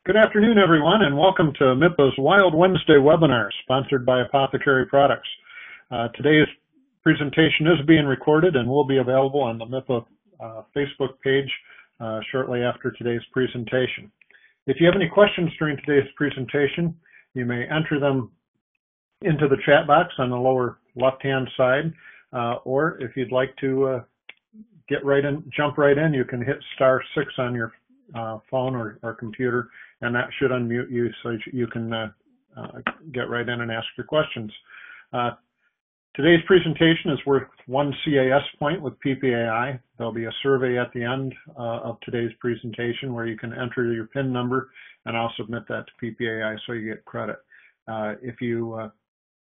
Good afternoon, everyone, and welcome to MIPA's Wild Wednesday webinar, sponsored by Apothecary Products. Today's presentation is being recorded and will be available on the MIPA Facebook page shortly after today's presentation. If you have any questions during today's presentation, you may enter them into the chat box on the lower left-hand side, or if you'd like to jump right in, you can hit *6 on your phone or computer, and that should unmute you so you can get right in and ask your questions. Today's presentation is worth 1 CAS point with PPAI. There'll be a survey at the end of today's presentation where you can enter your PIN number, and I'll submit that to PPAI so you get credit. If you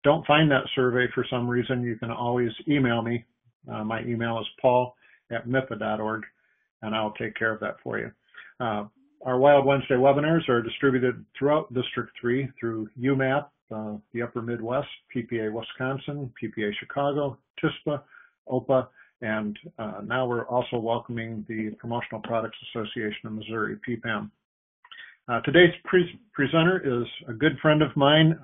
don't find that survey for some reason, you can always email me. My email is paul@mipa.org, and I'll take care of that for you. Our Wild Wednesday webinars are distributed throughout District 3 through UMAP, the Upper Midwest, PPA Wisconsin, PPA Chicago, TISPA, OPA, and now we're also welcoming the Promotional Products Association of Missouri, PPAM. Today's presenter is a good friend of mine,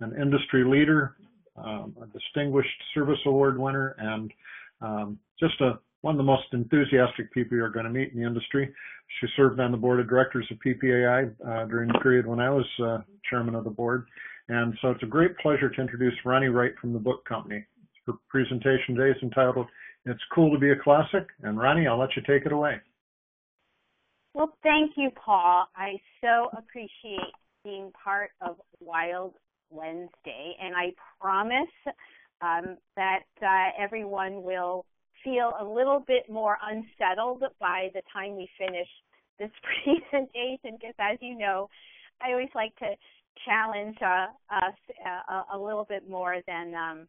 an industry leader, a distinguished service award winner, and just one of the most enthusiastic people you're going to meet in the industry. She served on the board of directors of PPAI during the period when I was chairman of the board. And so it's a great pleasure to introduce Roni Wright from the book company. Her presentation today is entitled, "It's Cool to Be a Classic." And Roni, I'll let you take it away. Well, thank you, Paul. I so appreciate being part of Wild Wednesday. And I promise that everyone will feel a little bit more unsettled by the time we finish this presentation, because as you know, I always like to challenge us a little bit more than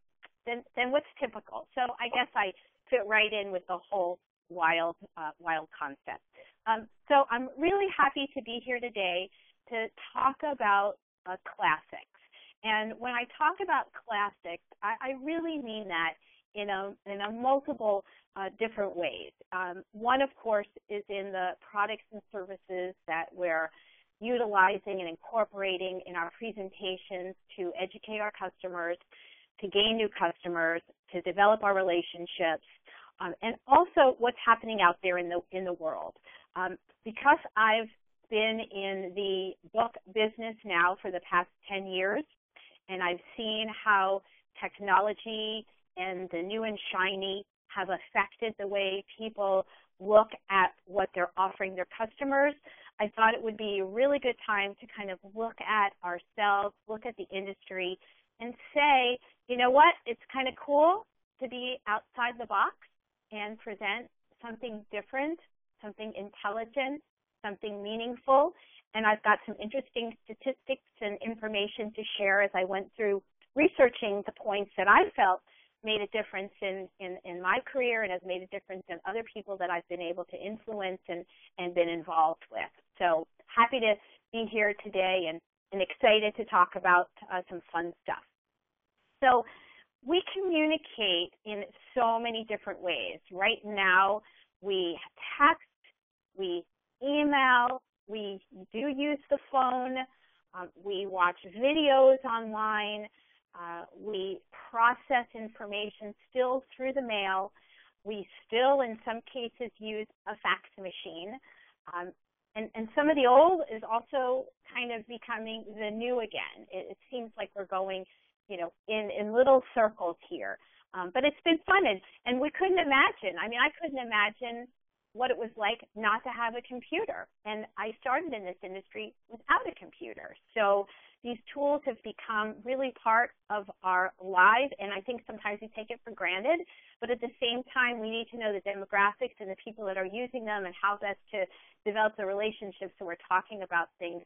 what's typical. So I guess I fit right in with the whole wild concept. So I'm really happy to be here today to talk about classics. And when I talk about classics, I really mean that in a multiple different ways. One, of course, is in the products and services that we're utilizing and incorporating in our presentations to educate our customers, to gain new customers, to develop our relationships, and also what's happening out there in the world. Because I've been in the book business now for the past 10 years, and I've seen how technology and the new and shiny have affected the way people look at what they're offering their customers, I thought it would be a really good time to kind of look at ourselves, look at the industry, and say, you know what, it's kind of cool to be outside the box and present something different, something intelligent, something meaningful. And I've got some interesting statistics and information to share as I went through researching the points that I felt made a difference in my career and has made a difference in other people that I've been able to influence and been involved with. So happy to be here today and excited to talk about some fun stuff. So we communicate in so many different ways. Right now, we text, we email, we do use the phone, we watch videos online, we process information still through the mail. We still, in some cases, use a fax machine. And some of the old is also kind of becoming the new again. It seems like we're going, in little circles here. But it's been fun, and we couldn't imagine. I mean, I couldn't imagine what it was like not to have a computer. And I started in this industry without a computer. So these tools have become really part of our lives, and I think sometimes we take it for granted. But at the same time, we need to know the demographics and the people that are using them and how best to develop the relationships so we're talking about things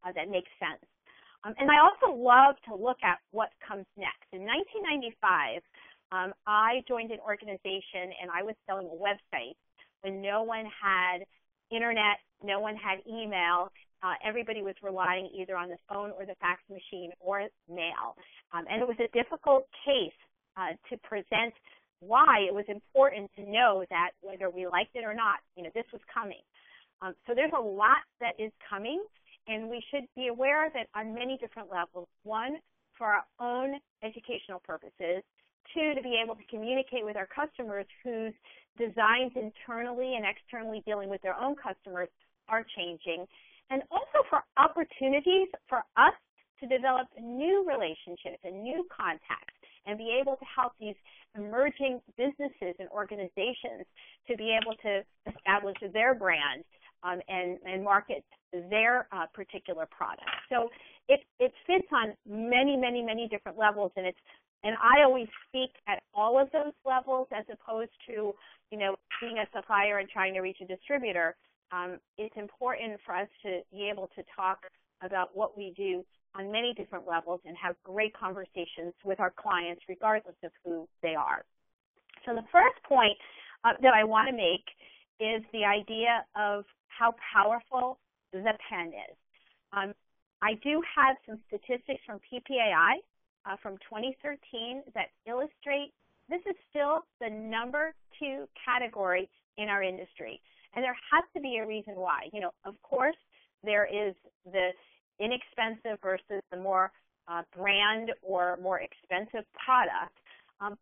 that make sense. And I also love to look at what comes next. In 1995, I joined an organization, and I was selling a website when no one had internet, no one had email. Everybody was relying either on the phone or the fax machine or mail. And it was a difficult case to present why it was important to know that whether we liked it or not, this was coming. So there's a lot that is coming, And we should be aware that on many different levels. One, for our own educational purposes. Two, to be able to communicate with our customers whose designs internally and externally dealing with their own customers are changing. And also for opportunities for us to develop new relationships and new contacts and be able to help these emerging businesses and organizations to be able to establish their brand and market their particular product. So it fits on many, many, many different levels, and I always speak at all of those levels as opposed to, being a supplier and trying to reach a distributor. It's important for us to be able to talk about what we do on many different levels and have great conversations with our clients regardless of who they are. So the first point that I want to make is the idea of how powerful the pen is. I do have some statistics from PPAI from 2013 that illustrate this is still the number 2 category in our industry. And there has to be a reason why. Of course, there is the inexpensive versus the more brand or more expensive product.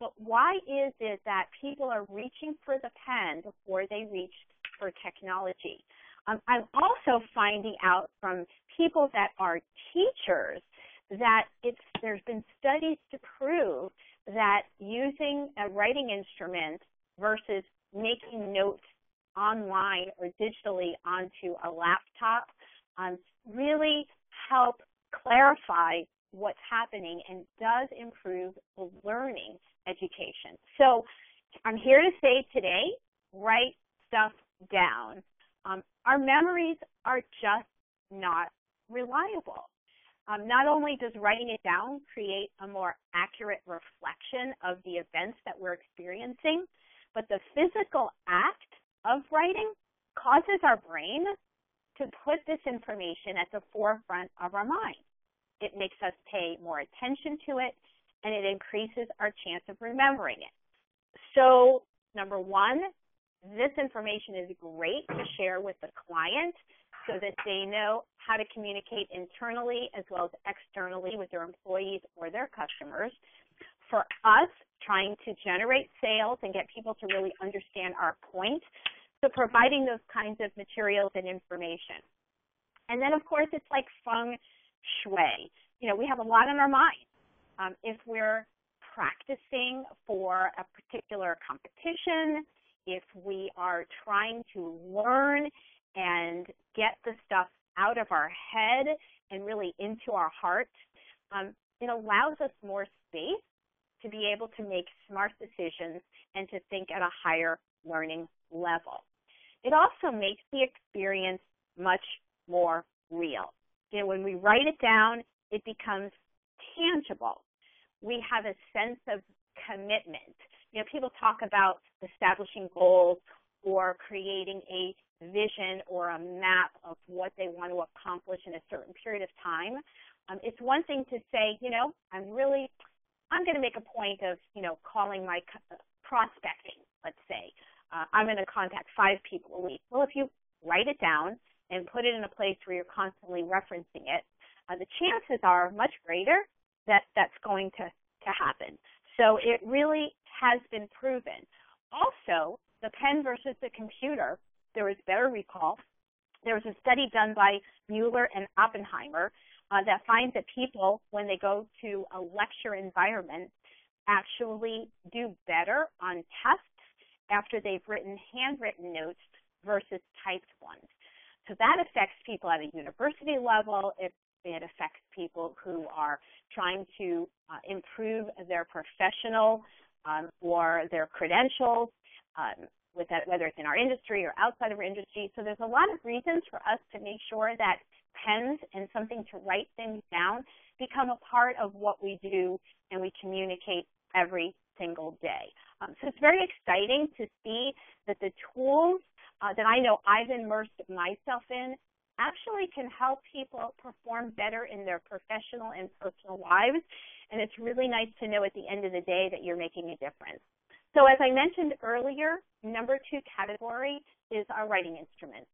But why is it that people are reaching for the pen before they reach for technology? I'm also finding out from people that are teachers that there's been studies to prove that using a writing instrument versus making notes online or digitally onto a laptop really help clarify what's happening and does improve the learning education. So I'm here to say today, write stuff down. Our memories are just not reliable. Not only does writing it down create a more accurate reflection of the events that we're experiencing, but the physical act of writing causes our brain to put this information at the forefront of our mind. It makes us pay more attention to it, and it increases our chance of remembering it. So, number one, this information is great to share with the client so that they know how to communicate internally as well as externally with their employees or their customers. For us, trying to generate sales and get people to really understand our point, so providing those kinds of materials and information. And then, of course, it's like feng shui. We have a lot on our mind. If we're practicing for a particular competition, if we are trying to learn and get the stuff out of our head and really into our heart, it allows us more space to be able to make smart decisions and to think at a higher learning level. It also makes the experience much more real. When we write it down, it becomes tangible. We have a sense of commitment. People talk about establishing goals or creating a vision or a map of what they want to accomplish in a certain period of time. It's one thing to say, I'm going to make a point of, calling my prospecting, let's say. I'm going to contact 5 people a week. Well, if you write it down and put it in a place where you're constantly referencing it, the chances are much greater that that's going to happen. So it really has been proven. Also, the pen versus the computer, there was better recall. There was a study done by Mueller and Oppenheimer that finds that people, when they go to a lecture environment, actually do better on tests after they've written handwritten notes versus typed ones. So that affects people at a university level. It affects people who are trying to improve their professional or their credentials, with that, whether it's in our industry or outside of our industry. So there's a lot of reasons for us to make sure that pens and something to write things down become a part of what we do and we communicate every single day. So it's very exciting to see that the tools that I know I've immersed myself in actually can help people perform better in their professional and personal lives. And it's really nice to know at the end of the day that you're making a difference. So as I mentioned earlier, number 2 category is our writing instruments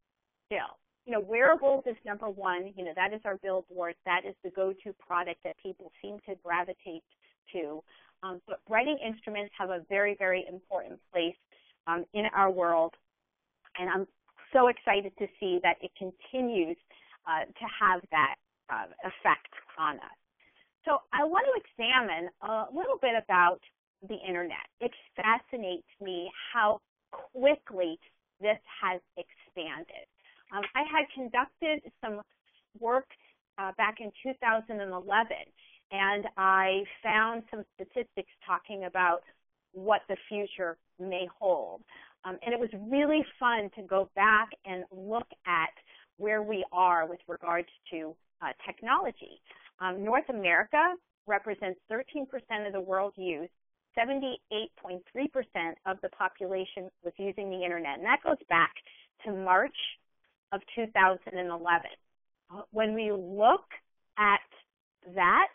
still. wearables is number one. That is our billboard. That is the go-to product that people seem to gravitate to. But writing instruments have a very, very important place in our world. And I'm so excited to see that it continues to have that effect on us. So I want to examine a little bit about the internet. It fascinates me how quickly this has expanded. I had conducted some work back in 2011, and I found some statistics talking about what the future may hold. And it was really fun to go back and look at where we are with regards to technology. North America represents 13% of the world use. 78.3% of the population was using the internet, and that goes back to March of 2011. When we look at that,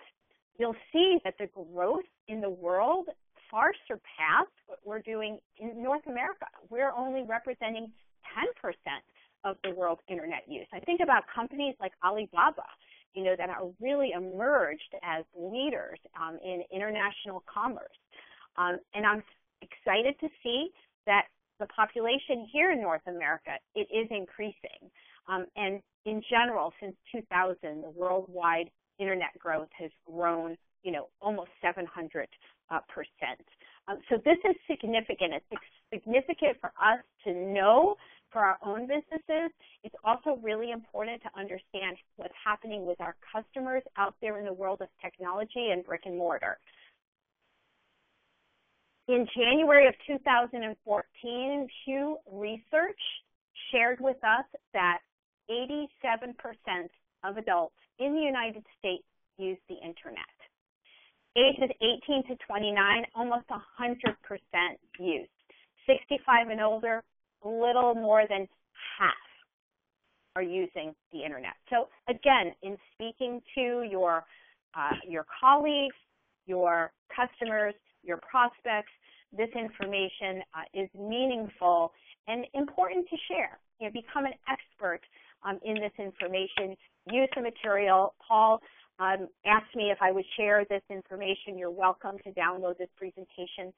you'll see that the growth in the world far surpassed what we're doing in North America. We're only representing 10% of the world's internet use. I think about companies like Alibaba, that are really emerged as leaders in international commerce. And I'm excited to see that the population here in North America, it is increasing. And in general, since 2000, the worldwide internet growth has grown, almost 700%. So this is significant. It's significant for us to know for our own businesses. It's also really important to understand what's happening with our customers out there in the world of technology and brick and mortar. In January of 2014, Pew Research shared with us that 87% of adults in the United States use the internet. Ages 18 to 29, almost 100% use. 65 and older, a little more than half are using the internet. So again, in speaking to your colleagues, your customers, your prospects, this information is meaningful and important to share. Become an expert in this information. Use the material. Paul asked me if I would share this information. You're welcome to download this presentation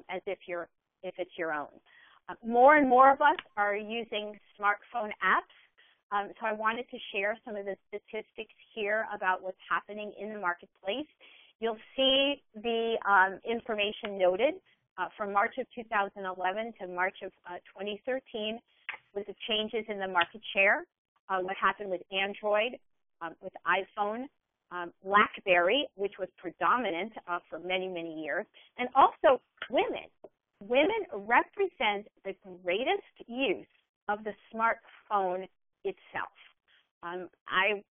as if it's your own. More and more of us are using smartphone apps. So I wanted to share some of the statistics here about what's happening in the marketplace. You'll see the information noted from March of 2011 to March of 2013 with the changes in the market share, what happened with Android, with iPhone, BlackBerry, which was predominant for many, many years, and also women. Women represent the greatest use of the smartphone itself. I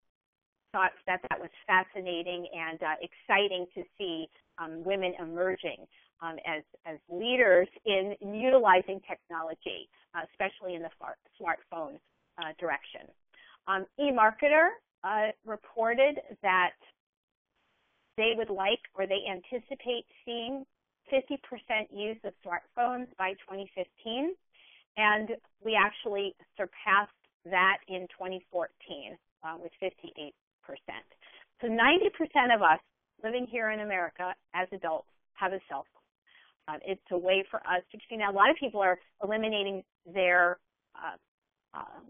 thought that was fascinating and exciting to see women emerging as leaders in utilizing technology, especially in the smartphone direction. eMarketer reported that they would like, or they anticipate seeing 50% use of smartphones by 2015, and we actually surpassed that in 2014 with 58%. So 90% of us living here in America as adults have a cell phone. It's a way for us to see. Now, a lot of people are eliminating their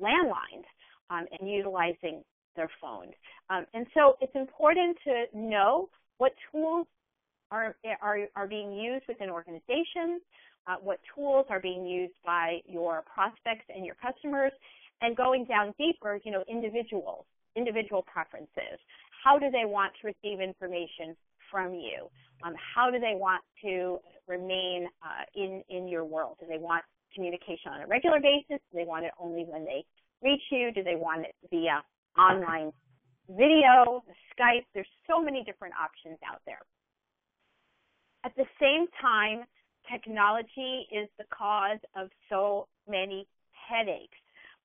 landlines and utilizing their phones. And so it's important to know what tools are being used within organizations, what tools are being used by your prospects and your customers, and going down deeper, individual preferences. How do they want to receive information from you? How do they want to remain in your world? Do they want communication on a regular basis? Do they want it only when they reach you? Do they want it via online video, Skype? There's so many different options out there. At the same time, technology is the cause of so many headaches.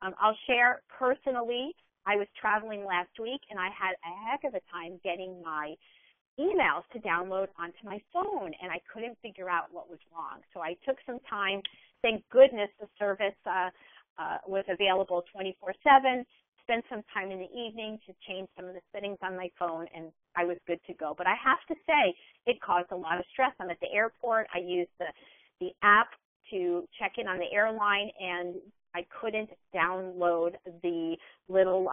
I'll share personally, I was traveling last week and I had a heck of a time getting my emails to download onto my phone, and I couldn't figure out what was wrong. So I took some time. Thank goodness the service was available 24/7. spent some time in the evening to change some of the settings on my phone, and I was good to go. But I have to say, it caused a lot of stress. I'm at the airport. I used the app to check in on the airline, and I couldn't download the little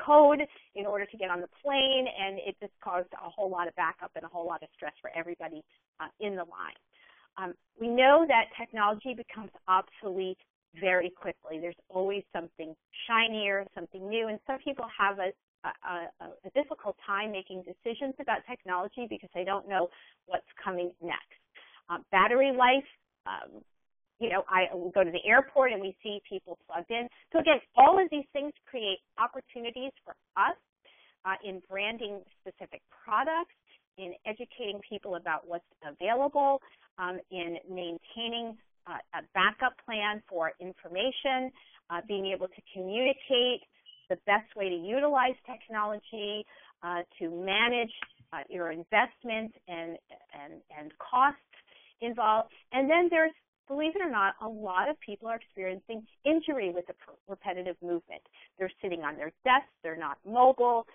code in order to get on the plane, and it just caused a whole lot of backup and a whole lot of stress for everybody in the line. We know that technology becomes obsolete very quickly. There's always something shinier, something new, and some people have a difficult time making decisions about technology because they don't know what's coming next. Battery life, I go to the airport and we see people plugged in. So again, all of these things create opportunities for us in branding specific products, in educating people about what's available, in maintaining a backup plan for information, being able to communicate the best way to utilize technology, to manage your investments and costs involved. And then there's, believe it or not, a lot of people are experiencing injury with the repetitive movement. They're sitting on their desks, they're not mobile,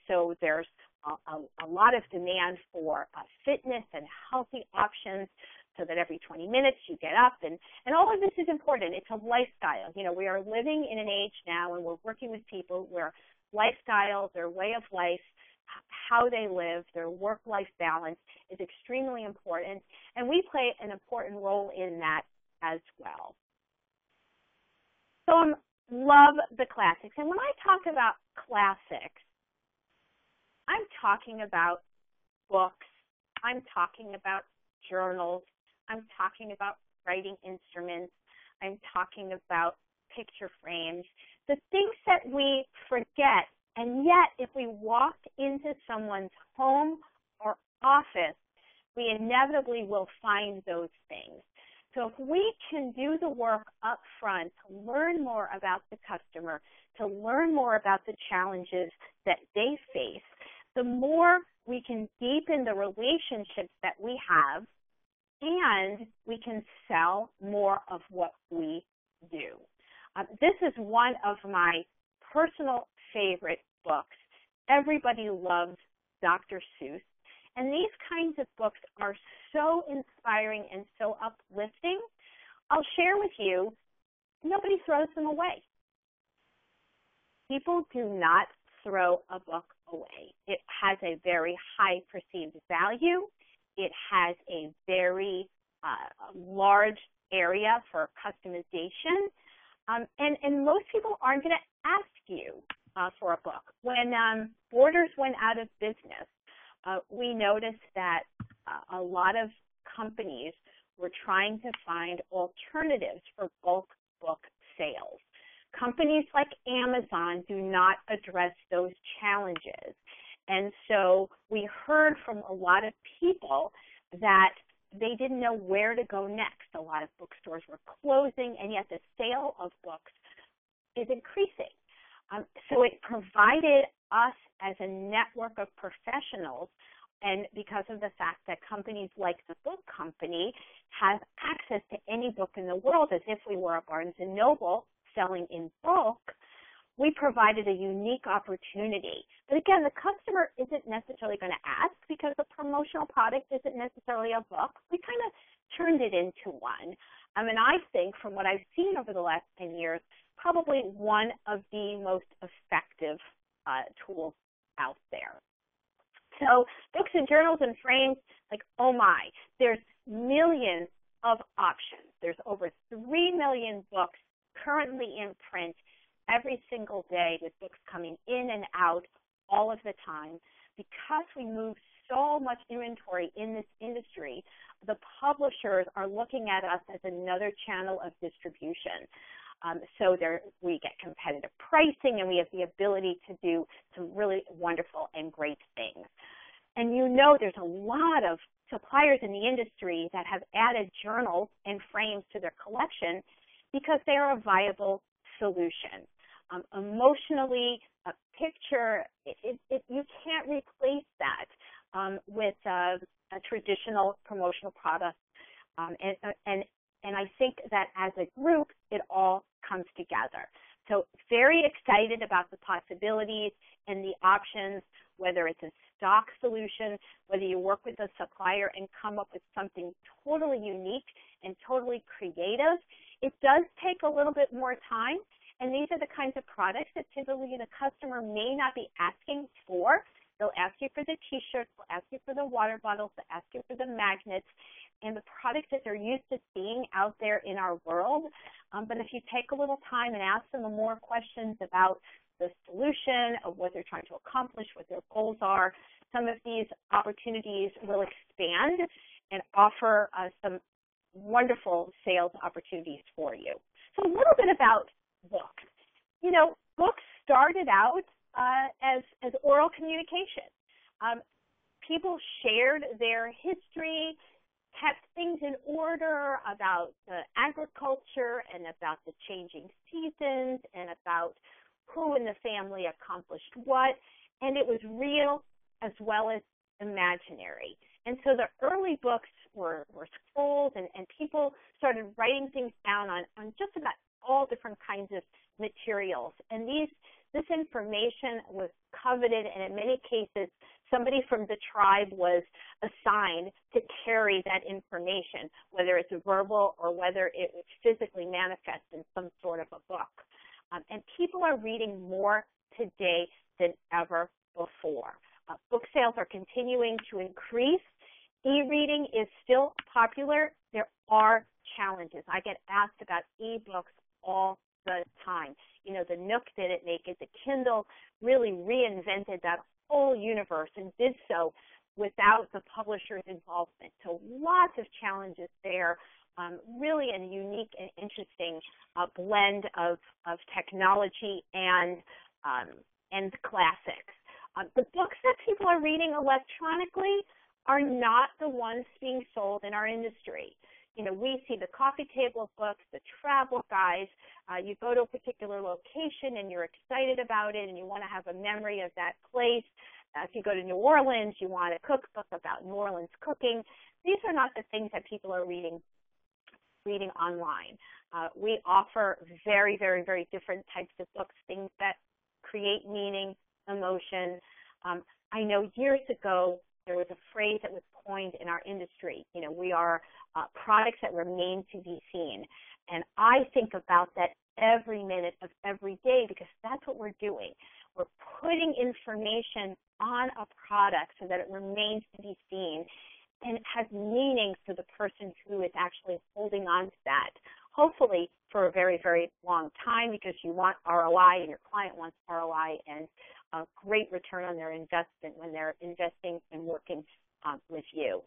so there's a lot of demand for fitness and healthy options, so that every 20 minutes you get up, and all of this is important. It's a lifestyle. We are living in an age now, and we're working with people where lifestyle, their way of life, how they live, their work-life balance is extremely important, and we play an important role in that as well. So I love the classics, and when I talk about classics, I'm talking about books, I'm talking about journals, I'm talking about writing instruments, I'm talking about picture frames, the things that we forget. And yet, if we walked into someone's home or office, we inevitably will find those things. So if we can do the work up front to learn more about the customer, to learn more about the challenges that they face, the more we can deepen the relationships that we have, and we can sell more of what we do. This is one of my personal favorite books. Everybody loves Dr. Seuss, and these kinds of books are so inspiring and so uplifting. I'll share with you, nobody throws them away. People do not throw a book away. It has a very high perceived value. It has a very large area for customization, and most people aren't going to ask you for a book. When Borders went out of business, we noticed that a lot of companies were trying to find alternatives for bulk book sales. Companies like Amazon do not address those challenges. And so we heard from a lot of people that they didn't know where to go next. A lot of bookstores were closing, and yet the sale of books is increasing. So it provided us as a network of professionals, and because of the fact that companies like the book company have access to any book in the world as if we were a Barnes & Noble selling in bulk, we provided a unique opportunity. But again, the customer isn't necessarily going to ask because the promotional product isn't necessarily a book. We kind of turned it into one. And I think from what I've seen over the last 10 years, probably one of the most effective tools out there. So books and journals and frames, like, oh my, there's millions of options. There's over 3 million books currently in print every single day, with books coming in and out all of the time. Because we move so much inventory in this industry, the publishers are looking at us as another channel of distribution. So we get competitive pricing, and we have the ability to do some really wonderful and great things. And there's a lot of suppliers in the industry that have added journals and frames to their collection because they are a viable solution. Emotionally, a picture, you can't replace that with a traditional promotional product. And I think that as a group, it all comes together. So very excited about the possibilities and the options, whether it's a stock solution, whether you work with a supplier and come up with something totally unique and totally creative. It does take a little bit more time, and these are the kinds of products that typically the customer may not be asking for. They'll ask you for the T-shirts, they'll ask you for the water bottles, they'll ask you for the magnets, and the products that they're used to seeing out there in our world. But if you take a little time and ask them more questions about the solution, of what they're trying to accomplish, what their goals are, some of these opportunities will expand and offer some wonderful sales opportunities for you. So a little bit about books. You know, books started out as oral communication. People shared their history, kept things in order about the agriculture and about the changing seasons and about who in the family accomplished what, and it was real as well as imaginary. And so the early books were scrolls, and people started writing things down on just about all different kinds of materials. And this information was coveted, and in many cases, somebody from the tribe was assigned to carry that information, whether it's verbal or whether it was physically manifest in some sort of a book. And people are reading more today than ever before. Book sales are continuing to increase. E-reading is still popular. There are challenges. I get asked about e-books all the time. You know, the Nook didn't make it. The Kindle really reinvented that whole universe and did so without the publisher's involvement. So lots of challenges there. Really a unique and interesting blend of technology and classics. The books that people are reading electronically are not the ones being sold in our industry. You know, we see the coffee table books, the travel guides. You go to a particular location and you're excited about it and you want to have a memory of that place. If you go to New Orleans, you want a cookbook about New Orleans cooking. These are not the things that people are reading online. We offer very, very, very different types of books, things that create meaning, emotion. I know years ago there was a phrase that was coined in our industry. You know, we are products that remain to be seen. And I think about that every minute of every day because that's what we're doing. We're putting information on a product so that it remains to be seen and it has meaning for the person who is actually holding on to that, hopefully for a very, very long time because you want ROI and your client wants ROI and a great return on their investment when they're investing and working with you.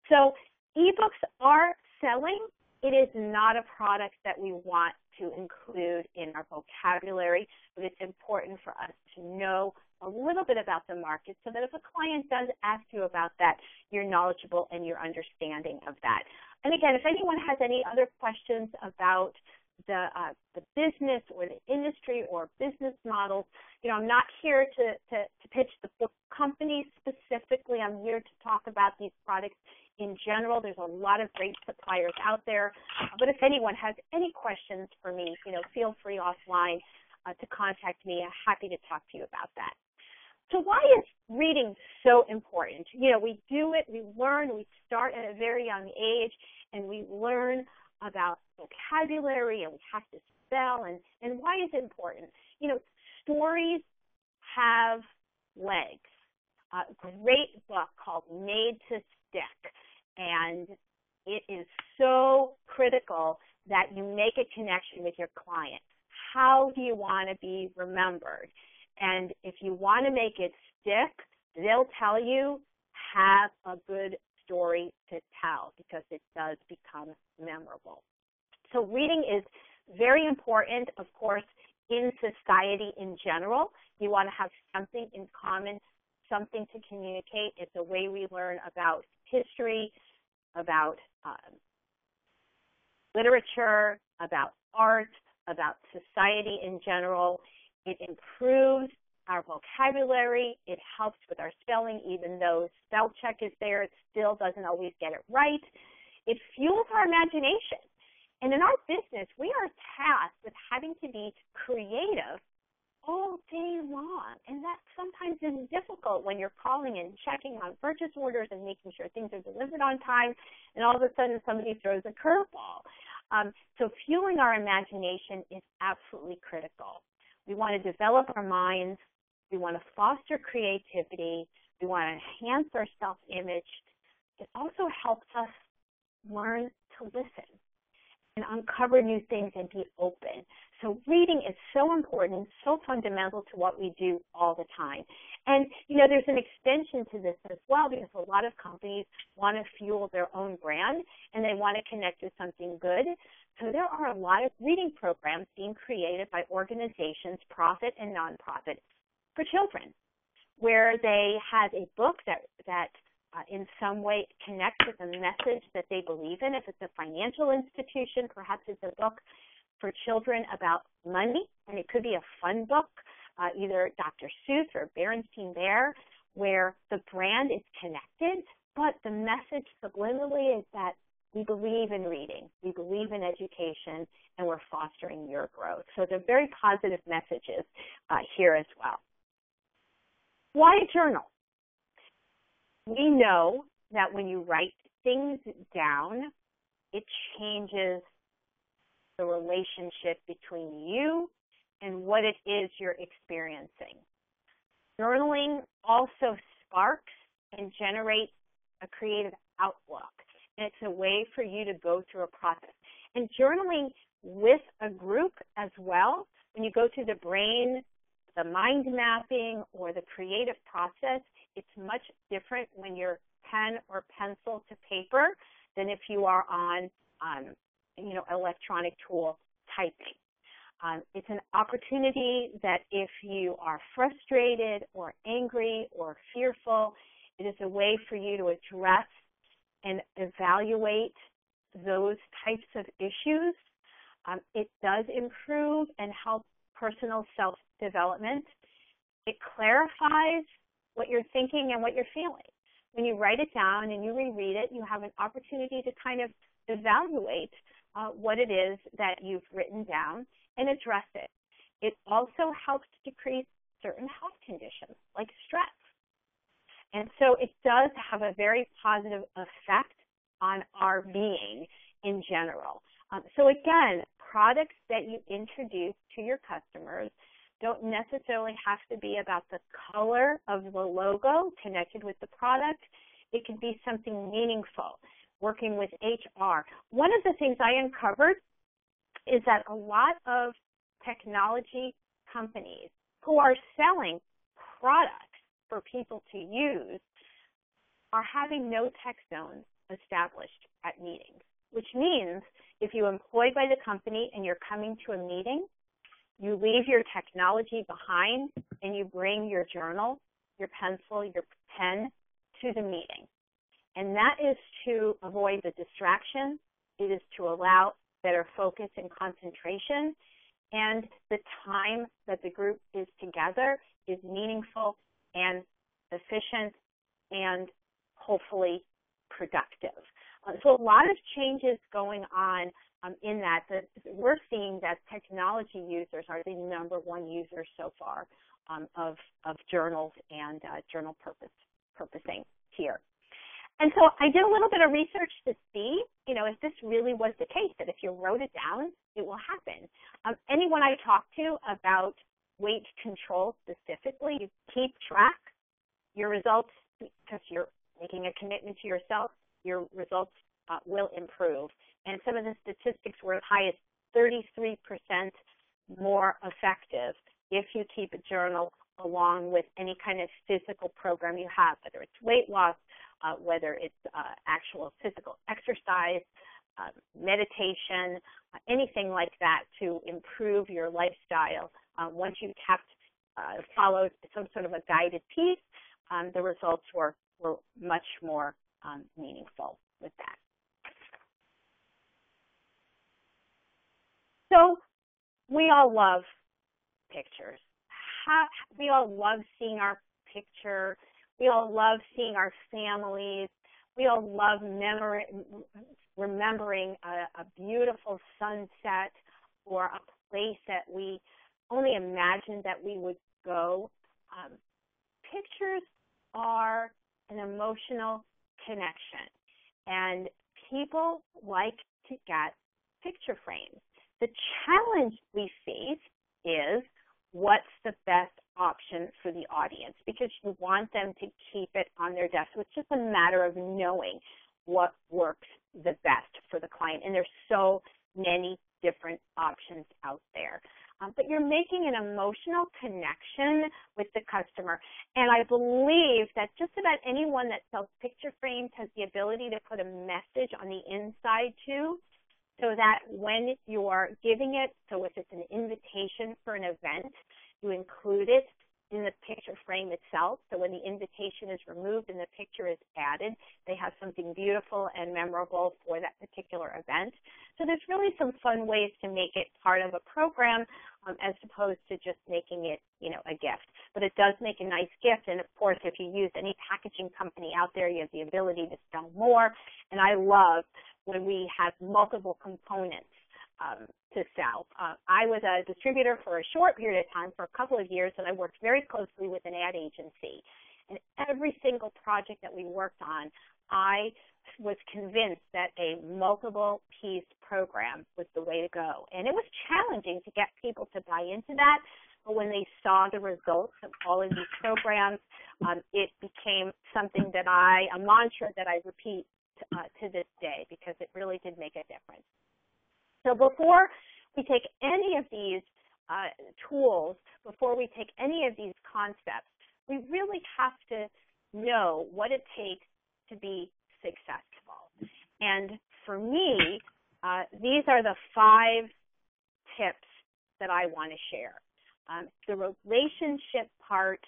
So ebooks are selling. It is not a product that we want to include in our vocabulary, but it's important for us to know a little bit about the market so that if a client does ask you about that, you're knowledgeable and you're understanding of that. And again, if anyone has any other questions about the business or the industry or business models, you know, I'm not here to pitch the book company specifically. I'm here to talk about these products in general. There's a lot of great suppliers out there. But if anyone has any questions for me, you know, feel free offline to contact me. I'm happy to talk to you about that. So why is reading so important? You know, we do it, we learn, we start at a very young age, and we learn about vocabulary, and we have to spell, and why is it important? You know, stories have legs. A great book called Made to Stick, and it is so critical that you make a connection with your client. How do you want to be remembered? And if you want to make it stick, they'll tell you, have a good story to tell because it does become memorable. So reading is very important, of course, in society in general. You want to have something in common, something to communicate. It's a way we learn about history, about literature, about art, about society in general. It improves our vocabulary. It helps with our spelling, even though spell check is there. It still doesn't always get it right. It fuels our imagination. And in our business, we are tasked with having to be creative all day long. And that sometimes is difficult when you're calling and checking on purchase orders and making sure things are delivered on time, and all of a sudden somebody throws a curveball. So fueling our imagination is absolutely critical. We want to develop our minds. We want to foster creativity. We want to enhance our self-image. It also helps us learn to listen and uncover new things and be open. So reading is so important, so fundamental to what we do all the time. And, there's an extension to this as well, because a lot of companies want to fuel their own brand and they want to connect with something good. So there are a lot of reading programs being created by organizations, profit and nonprofit, for children, where they have a book that in some way connects with a message that they believe in. If it's a financial institution, perhaps it's a book for children about money, and it could be a fun book, either Dr. Seuss or Berenstain Bear, where the brand is connected, but the message subliminally is that we believe in reading, we believe in education, and we're fostering your growth. So they're very positive messages here as well. Why a journal? We know that when you write things down, it changes the relationship between you and what it is you're experiencing. Journaling also sparks and generates a creative outlook, and it's a way for you to go through a process. And journaling with a group as well, when you go through the brain, the mind mapping, or the creative process, it's much different when you're pen or pencil to paper than if you are on electronic tool typing. It's an opportunity that if you are frustrated or angry or fearful, it is a way for you to address and evaluate those types of issues. It does improve and help personal self-development. It clarifies what you're thinking and what you're feeling. When you write it down and you reread it, you have an opportunity to kind of evaluate what it is that you've written down and address it. It also helps to decrease certain health conditions like stress. And so it does have a very positive effect on our being in general. So again, products that you introduce to your customers don't necessarily have to be about the color of the logo connected with the product. It can be something meaningful, working with HR. One of the things I uncovered is that a lot of technology companies who are selling products for people to use are having no tech zones established at meetings, which means if you're employed by the company and you're coming to a meeting, you leave your technology behind and you bring your journal, your pencil, your pen to the meeting. And that is to avoid the distraction. It is to allow better focus and concentration. And the time that the group is together is meaningful and efficient and hopefully productive. So a lot of changes going on in that we're seeing that technology users are the number one users so far of journals and journal purposing here. And so I did a little bit of research to see, if this really was the case, that if you wrote it down, it will happen. Anyone I talk to about weight control specifically, you keep track your results because you're making a commitment to yourself, your results will improve. And some of the statistics were as high as 33% more effective if you keep a journal along with any kind of physical program you have, whether it's weight loss, whether it's actual physical exercise, meditation, anything like that to improve your lifestyle. Once you've followed some sort of a guided piece, the results were much more meaningful with that. So we all love pictures. We all love seeing our picture. We all love seeing our families. We all love remembering a beautiful sunset or a place that we only imagined that we would go. Pictures are an emotional connection, and people like to get picture frames. The challenge we face is what's the best option for the audience, because you want them to keep it on their desk. So it's just a matter of knowing what works the best for the client, and there's so many different options out there. But you're making an emotional connection with the customer. And I believe that just about anyone that sells picture frames has the ability to put a message on the inside too, so that when you're giving it, so if it's an invitation for an event, you include it in the picture frame itself. So when the invitation is removed and the picture is added, they have something beautiful and memorable for that particular event. So there's really some fun ways to make it part of a program, as opposed to just making it, a gift. But it does make a nice gift. And of course, if you use any packaging company out there, you have the ability to sell more. And I love when we have multiple components to sell. I was a distributor for a short period of time, for a couple of years, and I worked very closely with an ad agency. And every single project that we worked on, I was convinced that a multiple piece program was the way to go. And it was challenging to get people to buy into that, but when they saw the results of all of these programs, it became something that a mantra that I repeat to this day, because it really did make a difference. So before we take any of these tools, before we take any of these concepts, we really have to know what it takes to be successful. And for me, these are the 5 tips that I want to share. The relationship part,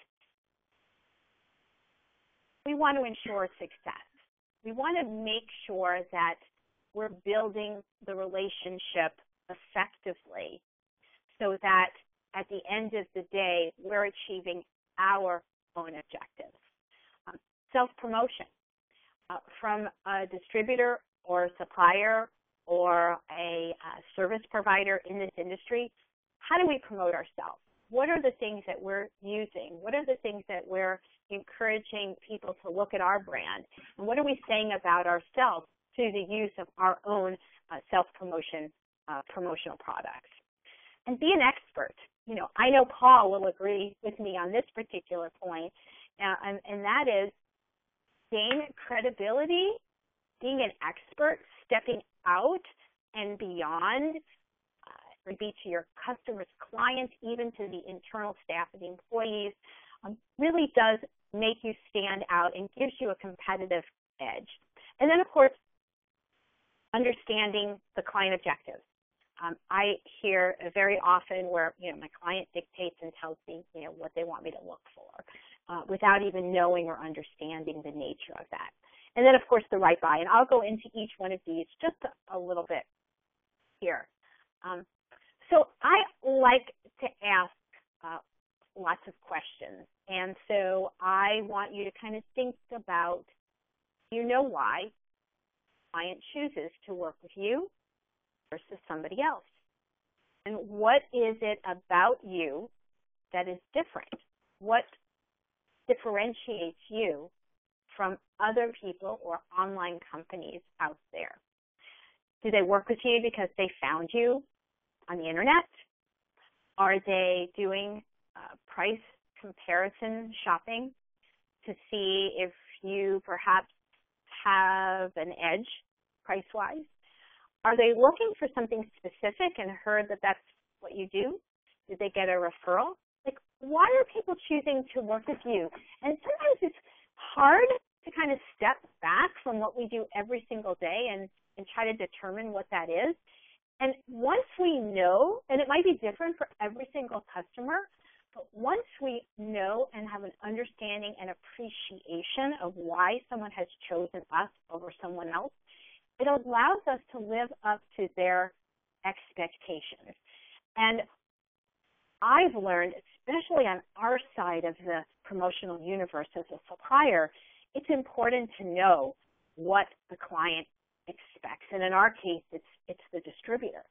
we want to ensure success. We want to make sure that we're building the relationship effectively, so that at the end of the day, we're achieving our own objectives. Self-promotion. From a distributor or a supplier or a service provider in this industry, how do we promote ourselves? What are the things that we're using? What are the things that we're encouraging people to look at our brand? And what are we saying about ourselves through the use of our own self-promotion promotional products? And be an expert. I know Paul will agree with me on this particular point, and that is gain credibility, being an expert, stepping out and beyond, be to your customers, clients, even to the internal staff and the employees, really does make you stand out and gives you a competitive edge. And then, of course, understanding the client objectives. I hear very often where, my client dictates and tells me, what they want me to look for, without even knowing or understanding the nature of that. And then, of course, the right buy. And I'll go into each one of these just a little bit here. So I like to ask lots of questions. And so I want you to kind of think about, why a client chooses to work with you versus somebody else. And what is it about you that is different? What differentiates you from other people or online companies out there? Do they work with you because they found you on the internet? Are they doing price comparison shopping to see if you perhaps have an edge price-wise? Are they looking for something specific and heard that that's what you do? Did they get a referral? Why are people choosing to work with you? And sometimes it's hard to kind of step back from what we do every single day and try to determine what that is. And once we know, and it might be different for every single customer, but once we know and have an understanding and appreciation of why someone has chosen us over someone else, it allows us to live up to their expectations. And I've learned, especially on our side of the promotional universe as a supplier, it's important to know what the client expects. And in our case, it's the distributor.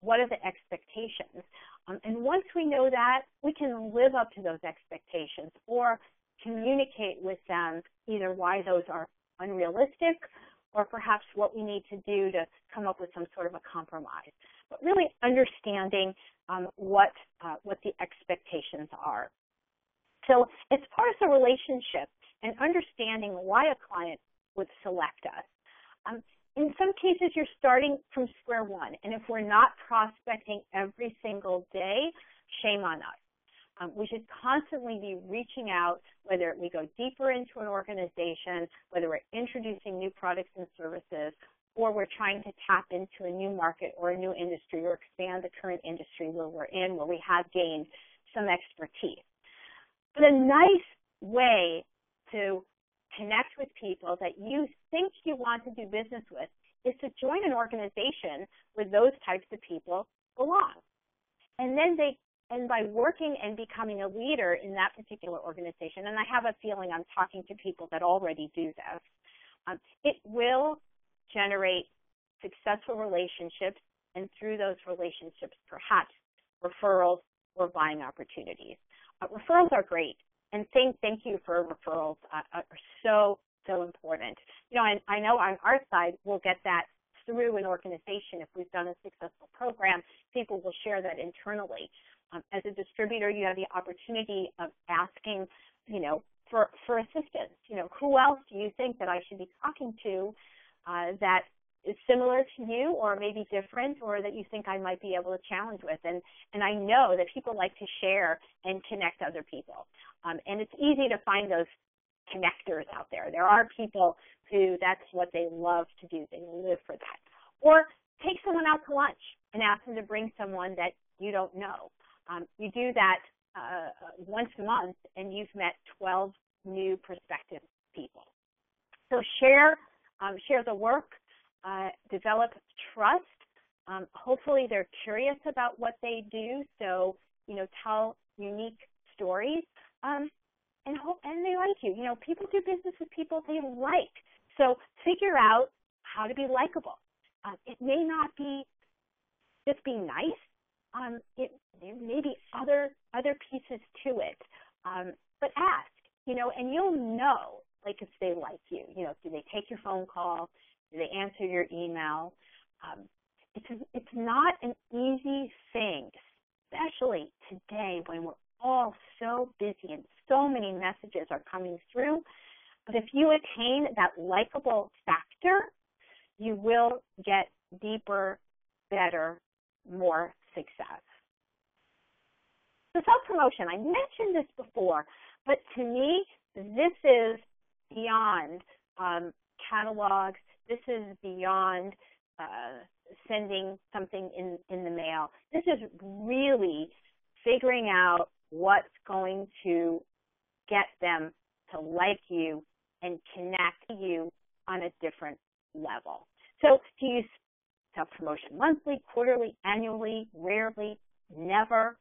What are the expectations? And once we know that, we can live up to those expectations or communicate with them either why those are unrealistic or perhaps what we need to do to come up with some sort of a compromise. But really understanding what the expectations are. So it's part of the relationship and understanding why a client would select us. In some cases, you're starting from square one, and if we're not prospecting every single day, shame on us. We should constantly be reaching out, whether we go deeper into an organization, whether we're introducing new products and services, or we're trying to tap into a new market or a new industry or expand the current industry where we're in, where we have gained some expertise. But a nice way to connect with people that you think you want to do business with is to join an organization where those types of people belong. And then by working and becoming a leader in that particular organization, and I have a feeling I'm talking to people that already do this, it will generate successful relationships, and through those relationships, perhaps referrals or buying opportunities. Referrals are great, and thank you for referrals are so important. And I know on our side we'll get that through an organization. If we've done a successful program, people will share that internally. As a distributor, you have the opportunity of asking, for assistance. Who else do you think that I should be talking to that is similar to you or maybe different, or that you think I might be able to challenge with? And I know that people like to share and connect other people. And it's easy to find those connectors out there. There are people who that's what they love to do. They live for that. Or take someone out to lunch and ask them to bring someone that you don't know. You do that once a month, and you've met 12 new prospective people. So share the work, develop trust. Hopefully they're curious about what they do, so tell unique stories, and they like you. People do business with people they like, so figure out how to be likable. It may not be just be nice. There may be other pieces to it, but ask, and you'll know, like, if they like you. Do they take your phone call? Do they answer your email? It's not an easy thing, especially today when we're all so busy and so many messages are coming through. But if you attain that likable factor, you will get deeper, better, more success. So self-promotion, I mentioned this before, but to me, this is beyond catalogs. This is beyond sending something in the mail. This is really figuring out what's going to get them to like you and connect to you on a different level. So do you self-promotion monthly, quarterly, annually, rarely, never?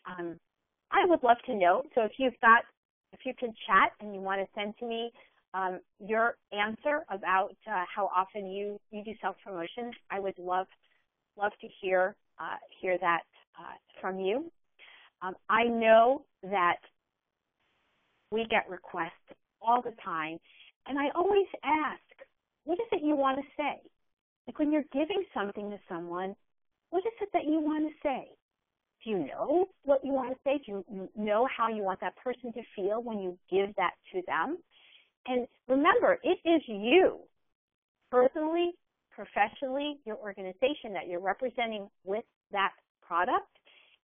I would love to know. So if you can chat and you want to send to me your answer about how often you do self-promotion, I would love to hear that from you. I know that we get requests all the time, and I always ask, what is it you want to say? Like, when you're giving something to someone, what is it that you want to say? Do you know what you want to say? Do you know how you want that person to feel when you give that to them? And remember, it is you, personally, professionally, your organization that you're representing with that product.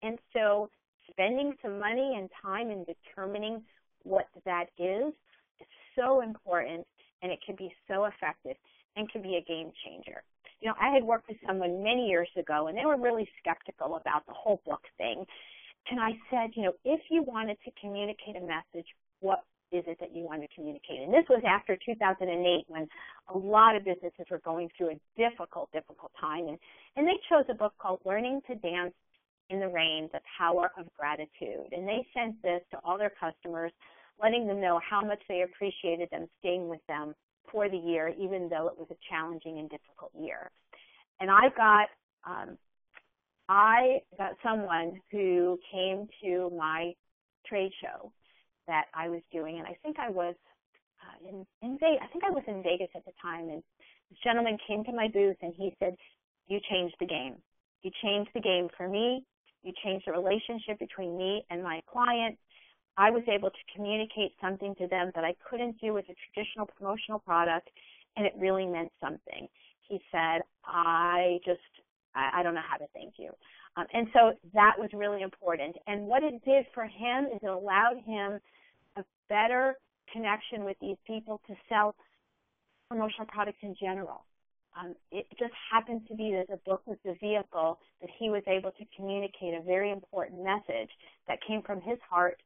And so spending some money and time in determining what that is so important, and it can be so effective and can be a game changer. I had worked with someone many years ago, and they were really skeptical about the whole book thing. And I said, if you wanted to communicate a message, what is it that you want to communicate? And this was after 2008, when a lot of businesses were going through a difficult time. And they chose a book called Learning to Dance in the Rain, The Power of Gratitude. And they sent this to all their customers, letting them know how much they appreciated them staying with them for the year, even though it was a challenging and difficult year. And I got someone who came to my trade show that I was doing, and I think I was in Vegas at the time, and this gentleman came to my booth and he said, "You changed the game. You changed the game for me. You changed the relationship between me and my client. I was able to communicate something to them that I couldn't do with a traditional promotional product, and it really meant something." He said, I don't know how to thank you. And so that was really important. And what it did for him is it allowed him a better connection with these people to sell promotional products in general. It just happened to be that the book was the vehicle that he was able to communicate a very important message that came from his heart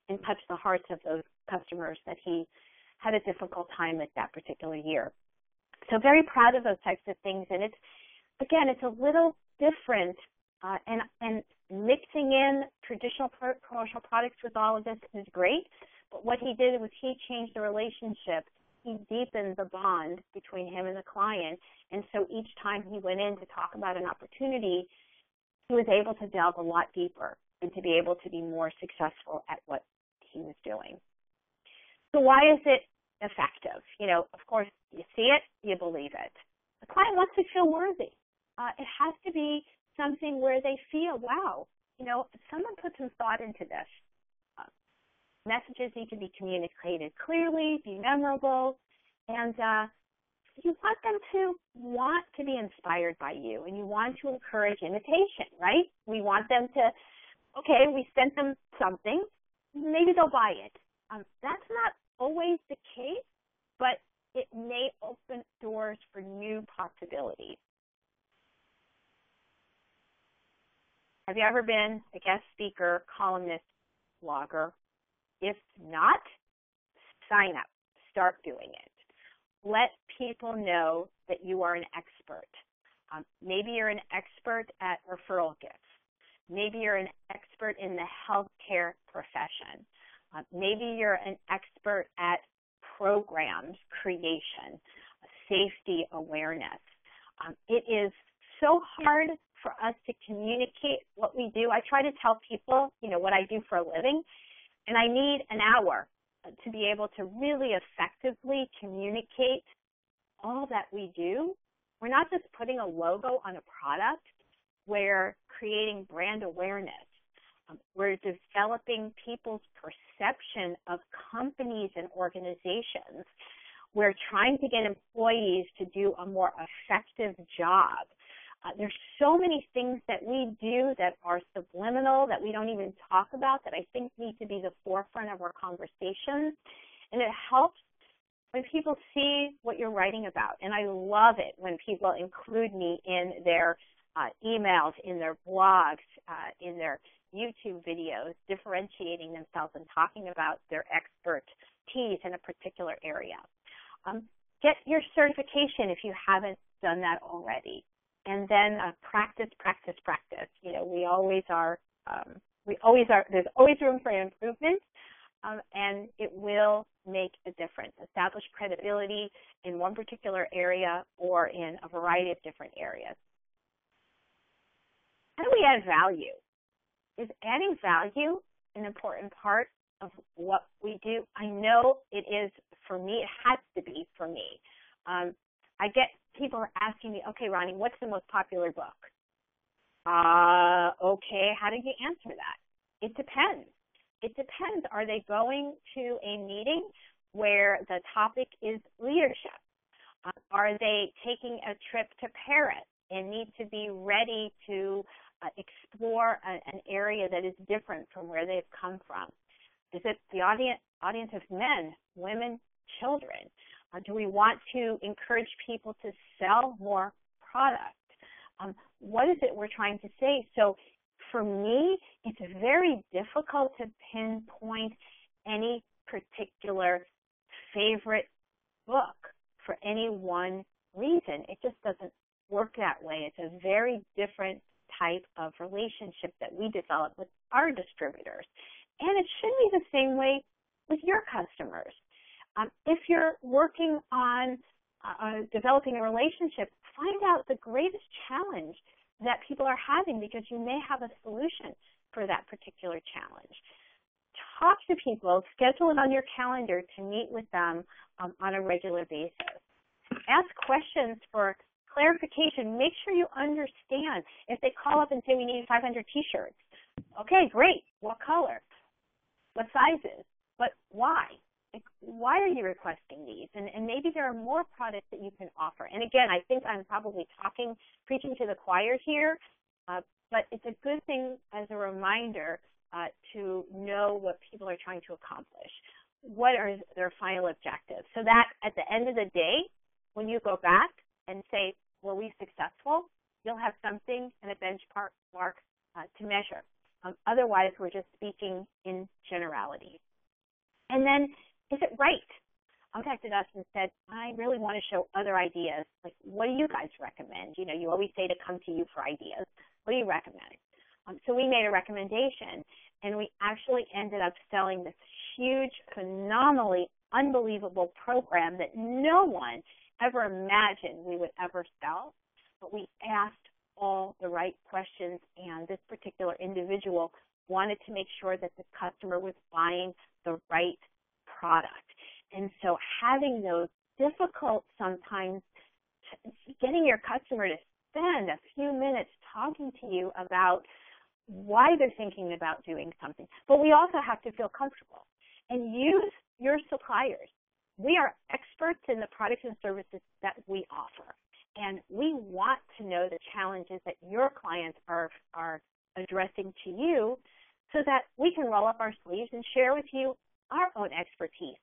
and touched the hearts of those customers that he had a difficult time with that particular year. So very proud of those types of things. And it's a little different, and mixing in traditional promotional products with all of this is great. But what he did was he changed the relationship. He deepened the bond between him and the client. And so each time he went in to talk about an opportunity, he was able to delve a lot deeper and to be able to be more successful at what he was doing. So why is it effective? Of course, you see it, you believe it. The client wants to feel worthy. It has to be something where they feel, wow, someone put some thought into this. Messages need to be communicated clearly, be memorable, and you want them to want to be inspired by you, and you want to encourage imitation, right? We want them to, okay, we sent them something, maybe they'll buy it. That's not always the case, but it may open doors for new possibilities. Have you ever been a guest speaker, columnist, blogger? If not, sign up. Start doing it. Let people know that you are an expert. Maybe you're an expert at referral gifts. Maybe you're an expert in the healthcare profession. Maybe you're an expert at programs creation, safety awareness. It is so hard for us to communicate what we do. I try to tell people, what I do for a living, and I need an hour to be able to really effectively communicate all that we do. We're not just putting a logo on a product. We're creating brand awareness. We're developing people's perception of companies and organizations. We're trying to get employees to do a more effective job. There's so many things that we do that are subliminal, that we don't even talk about, that I think need to be the forefront of our conversations. And it helps when people see what you're writing about. And I love it when people include me in their emails, in their blogs, in their YouTube videos, differentiating themselves and talking about their expertise in a particular area. Get your certification if you haven't done that already. And then practice. We always are, there's always room for improvement, and it will make a difference. Establish credibility in one particular area or in a variety of different areas. How do we add value? Is adding value an important part of what we do? I know it is for me. It has to be for me. I get people asking me, okay, Roni, what's the most popular book? Okay, how do you answer that? It depends. It depends. Are they going to a meeting where the topic is leadership? Are they taking a trip to Paris and need to be ready to explore an area that is different from where they've come from? Is it the audience of men, women, children? Do we want to encourage people to sell more product? What is it we're trying to say? So for me, it's very difficult to pinpoint any particular favorite book for any one reason. It just doesn't work that way. It's a very different type of relationship that we develop with our distributors. And it should be the same way with your customers. If you're working on developing a relationship, find out the greatest challenge that people are having, because you may have a solution for that particular challenge. Talk to people, schedule it on your calendar to meet with them on a regular basis. Ask questions for clarification. Make sure you understand. If they call up and say, we need 500 t-shirts, okay, great. What color? What sizes? But why? Like, why are you requesting these? And maybe there are more products that you can offer. And again, I think I'm probably preaching to the choir here, but it's a good thing as a reminder to know what people are trying to accomplish. What are their final objectives? So that at the end of the day, when you go back and say, were we successful? You'll have something and a benchmark to measure. Otherwise, we're just speaking in generalities. And then, is it right? Contacted us and said, I really want to show other ideas. Like, what do you guys recommend? You know, you always say to come to you for ideas. What do you recommend? So we made a recommendation, and we actually ended up selling this huge, phenomenally unbelievable program that no one ever imagined we would ever sell. But we asked all the right questions, and this particular individual wanted to make sure that the customer was buying the right product. And so having those difficult sometimes, getting your customer to spend a few minutes talking to you about why they're thinking about doing something. But we also have to feel comfortable and use your suppliers. We are experts in the products and services that we offer. And we want to know the challenges that your clients are addressing to you so that we can roll up our sleeves and share with you our own expertise.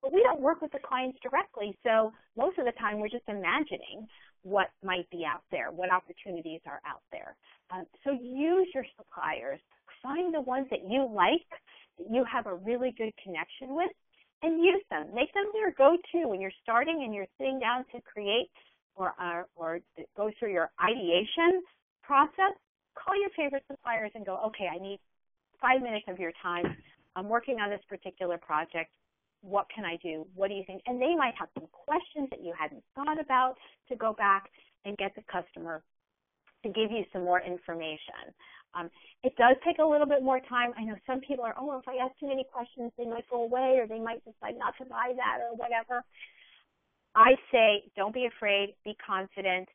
But we don't work with the clients directly, so most of the time we're just imagining what might be out there, what opportunities are out there. So use your suppliers. Find the ones that you like, that you have a really good connection with, and use them. Make them your go-to when you're starting and you're sitting down to create or go through your ideation process. Call your favorite suppliers and go, okay, I need 5 minutes of your time. I'm working on this particular project. What can I do? What do you think? And they might have some questions that you hadn't thought about to go back and get the customer to give you some more information. It does take a little bit more time. I know some people are, well, if I ask too many questions, they might go away, or they might decide not to buy that or whatever. I say, don't be afraid, be confident,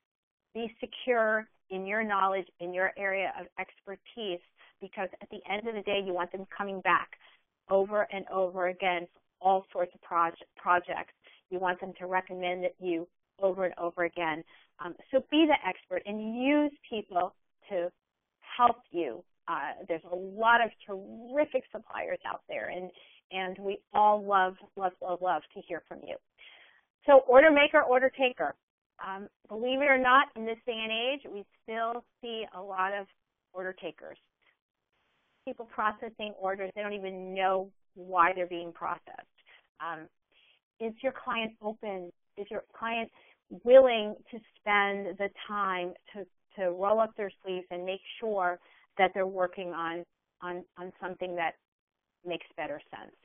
be secure in your knowledge, in your area of expertise, because at the end of the day, you want them coming back over and over again for all sorts of projects. You want them to recommend you over and over again. So be the expert and use people to help you. There's a lot of terrific suppliers out there, and we all love to hear from you. So order maker, order taker. Believe it or not, in this day and age, we still see a lot of order takers. People processing orders, they don't even know why they're being processed. Is your client open? Is your client willing to spend the time to roll up their sleeves and make sure that they're working on something that makes better sense?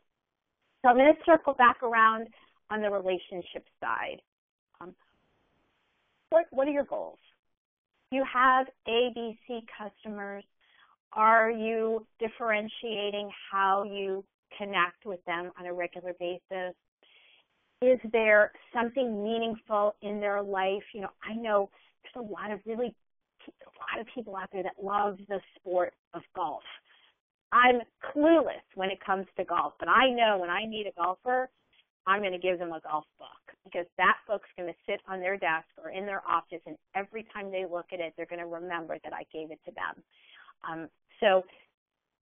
So I'm going to circle back around on the relationship side. What are your goals? Do you have A, B, C customers? Are you differentiating how you connect with them on a regular basis? Is there something meaningful in their life? You know, I know there's a lot of people out there that love the sport of golf. I'm clueless when it comes to golf, but I know when I meet a golfer, I'm going to give them a golf book, because that book's going to sit on their desk or in their office, and every time they look at it, they're going to remember that I gave it to them. So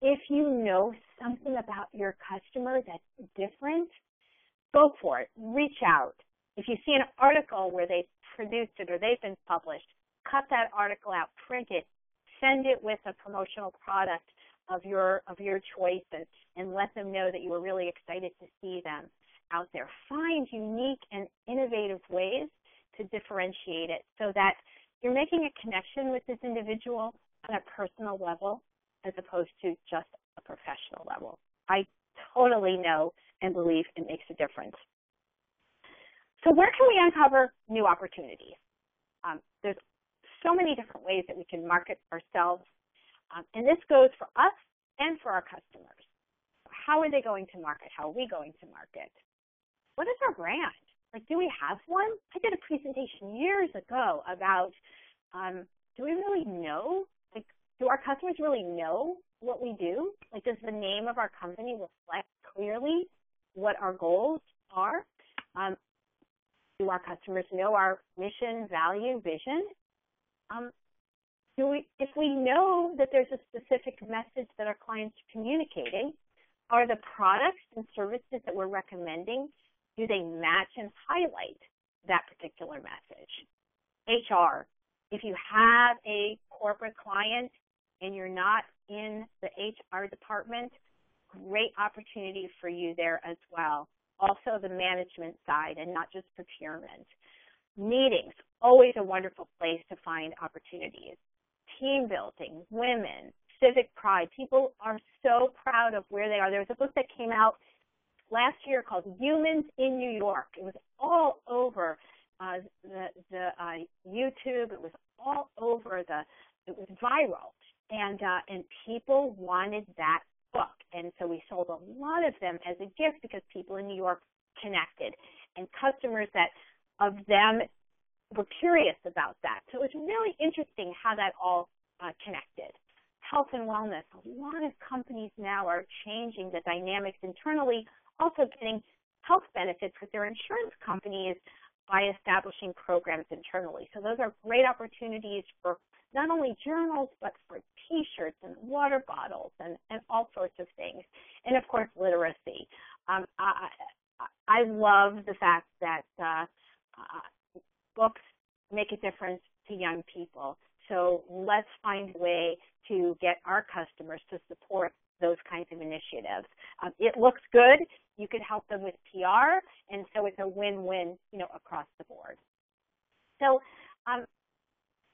if you know something about your customer that's different, go for it. Reach out. If you see an article where they've produced it or they've been published, cut that article out, print it, send it with a promotional product of your choice, and let them know that you were really excited to see them out there. Find unique and innovative ways to differentiate it so that you're making a connection with this individual on a personal level as opposed to just a professional level. I totally know and believe it makes a difference. So where can we uncover new opportunities? There's so many different ways that we can market ourselves, and this goes for us and for our customers. How are they going to market? How are we going to market? What is our brand? Like, do we have one? I did a presentation years ago about, do we really know? Like, do our customers really know what we do? Like, does the name of our company reflect clearly what our goals are? Do our customers know our mission, value, vision? If we know that there's a specific message that our clients are communicating, are the products and services that we're recommending, do they match and highlight that particular message? HR, if you have a corporate client and you're not in the HR department, great opportunity for you there as well. Also the management side and not just procurement. Meetings, always a wonderful place to find opportunities. Team building, women, civic pride. People are so proud of where they are. There was a book that came out last year called Humans in New York. It was all over the YouTube. It was all over it was viral. And people wanted that book. And so we sold a lot of them as a gift because people in New York connected and customers that of them were curious about that. So it was really interesting how that all connected. Health and wellness. A lot of companies now are changing the dynamics internally, also getting health benefits with their insurance companies by establishing programs internally. So those are great opportunities for not only journals, but for T-shirts and water bottles and all sorts of things. And, of course, literacy. I love the fact that books make a difference to young people. So let's find a way to get our customers to support those kinds of initiatives. It looks good. You can help them with PR, and so it's a win-win, across the board. So a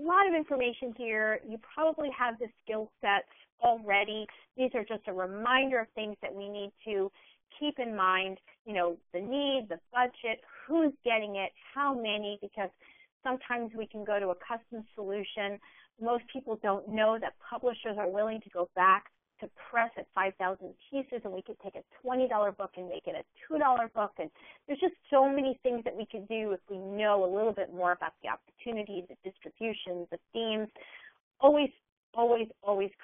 lot of information here. You probably have the skill sets already. These are just a reminder of things that we need to keep in mind, the need, the budget, who's getting it, how many, because sometimes we can go to a custom solution. Most people don't know that publishers are willing to go back to press at 5,000 pieces, and we could take a $20 book and make it a $2 book. And there's just so many things that we could do if we know a little bit more about the opportunities, the distributions, the themes. Always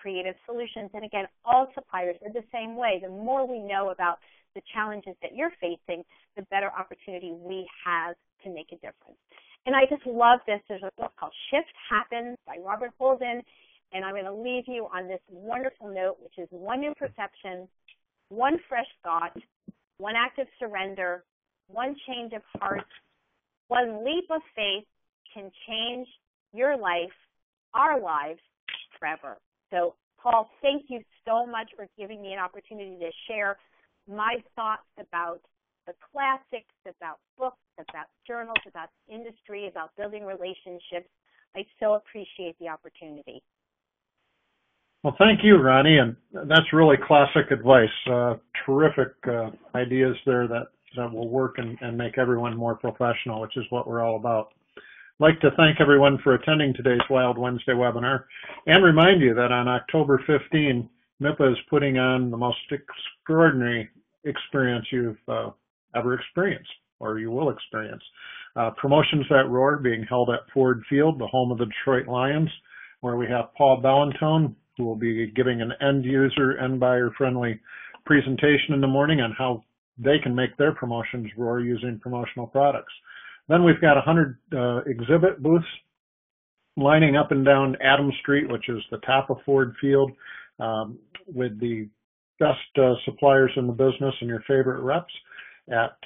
creative solutions. And again, all suppliers are the same way. The more we know about the challenges that you're facing, the better opportunity we have to make a difference. And I just love this. There's a book called Shift Happens by Robert Holden. And I'm going to leave you on this wonderful note, which is one new perception, one fresh thought, one act of surrender, one change of heart, one leap of faith can change your life, our lives, forever. So, Paul, thank you so much for giving me an opportunity to share my thoughts about the classics, about books, about journals, about industry, about building relationships. I so appreciate the opportunity. Well, thank you, Roni, and that's really classic advice. Terrific ideas there that will work and make everyone more professional, which is what we're all about. I'd like to thank everyone for attending today's Wild Wednesday webinar and remind you that on October 15, MIPA is putting on the most extraordinary experience you've ever experienced, or you will experience. Promotions that Roar being held at Ford Field, the home of the Detroit Lions, where we have Paul Bellantone, who will be giving an end-user, end-buyer-friendly presentation in the morning on how they can make their promotions Roar using promotional products. Then we've got 100 exhibit booths lining up and down Adams Street, which is the top of Ford Field, with the best suppliers in the business and your favorite reps. At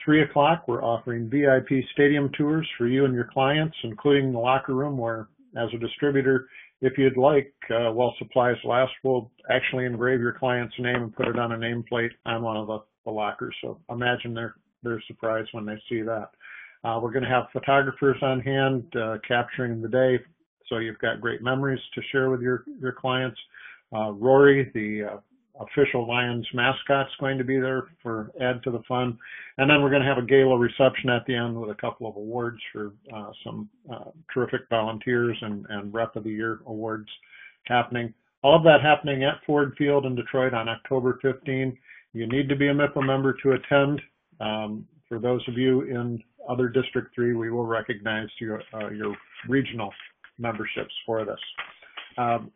3 o'clock, we're offering VIP stadium tours for you and your clients, including the locker room where, as a distributor, if you'd like, while supplies last, we'll actually engrave your client's name and put it on a nameplate on one of the lockers. So imagine their surprise when they see that. We're going to have photographers on hand capturing the day, so you've got great memories to share with your clients. Rory, the official Lions mascot's going to be there for add to the fun. And then we're going to have a gala reception at the end with a couple of awards for some terrific volunteers and Rep of the Year awards happening. All of that happening at Ford Field in Detroit on October 15. You need to be a MIPA member to attend. For those of you in other District 3, we will recognize your regional memberships for this.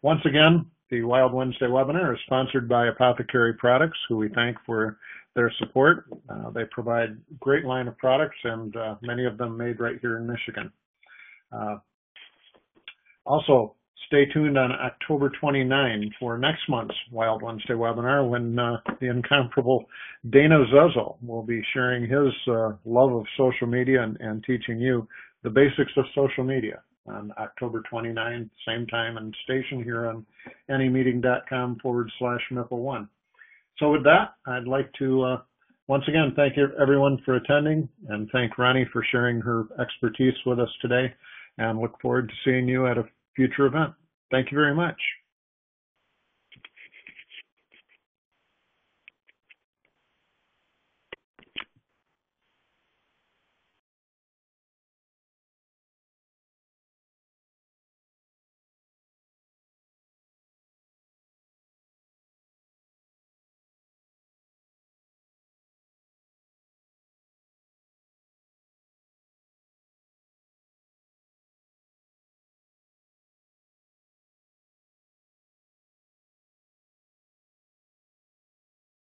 Once again, the Wild Wednesday webinar is sponsored by Apothecary Products, who we thank for their support. They provide a great line of products, and many of them made right here in Michigan. Also, stay tuned on October 29 for next month's Wild Wednesday webinar, when the incomparable Dana Zuzzle will be sharing his love of social media and teaching you the basics of social media on October 29, same time and station here on AnyMeeting.com/MIPA1. So with that, I'd like to once again thank everyone for attending, and thank Roni for sharing her expertise with us today, and look forward to seeing you at a future event. Thank you very much.